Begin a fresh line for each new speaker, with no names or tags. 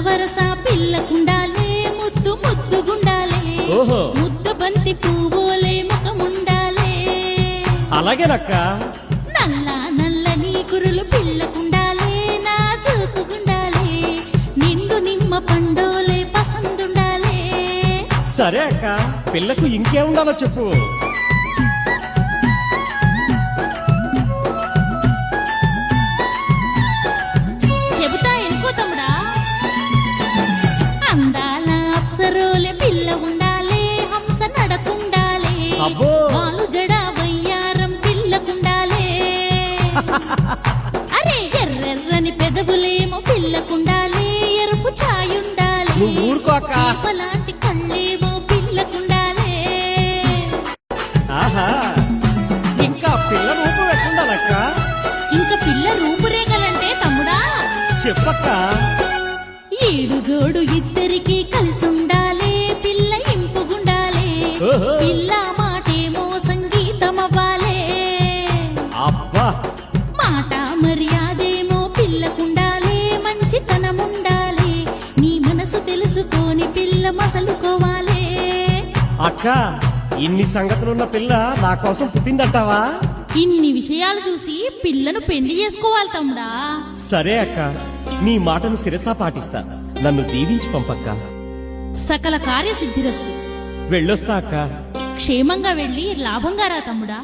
వరస పిల్లకుండాలే, ముద్దు ముద్దుగుండాలే, ముద్ద బంతి పువ్వులే ముఖముండాలే.
అలాగేనక్క.
నల్ల నల్లని కురులు పిల్లకుండాలే, నాజూకుగుండాలే, నిండు నిమ్మ పండోలే పసందుండాలే.
సరే అక్క, పిల్లకు ఇంకేముండాలో చెప్పు.
చెబుతా ఎనుకో తమ్ముడా. అందాల అప్సరోలే పిల్ల ఉండాలే, హంస నడకుండాలే, వాలు జడ వయ్యారం పిల్లకుండాలే. అరే ఎర్రెర్రని పెదవులేమో పిల్లకుండాలే, ఎరుపు ఛాయుండాలే, చేపలాంటి కళ్ళేమో పిల్లకుండాలే.
ఆహా, ఇంకా పిల్ల రూపు ఎట్టుండాలక్క?
ఇంకా పిల్ల రూపురేఖలంటే తమ్ముడా
చెప్పక్క.
ఏడు జోడు ఇద్దరికి కలిసుండాలే, పిల్ల ఇంపుగుండాలే, పిల్ల మాటేమో సంగీతమవ్వాలే.
అబ్బా,
మాట మర్యాదేమో పిల్లకుండాలే, మంచితనముండాలే, నీ మనసు తెలుసుకొని పిల్ల మసలుకోవాలే.
అక్క, ఇన్ని సంగతులున్న పిల్ల నా కోసం పుట్టిందంటావా?
ఇన్ని విషయాలు చూసి పిల్లను పెళ్లి చేసుకోవాలి తమ్ముడా.
సరే అక్క, నీ మాటను శిరసా పాటిస్తా. నన్ను దీవించి పంపక్క.
సకల కార్యసిద్ధిరస్తు.
వెళ్ళొస్తా అక్క.
క్షేమంగా వెళ్ళి లాభంగా రా తమ్ముడా.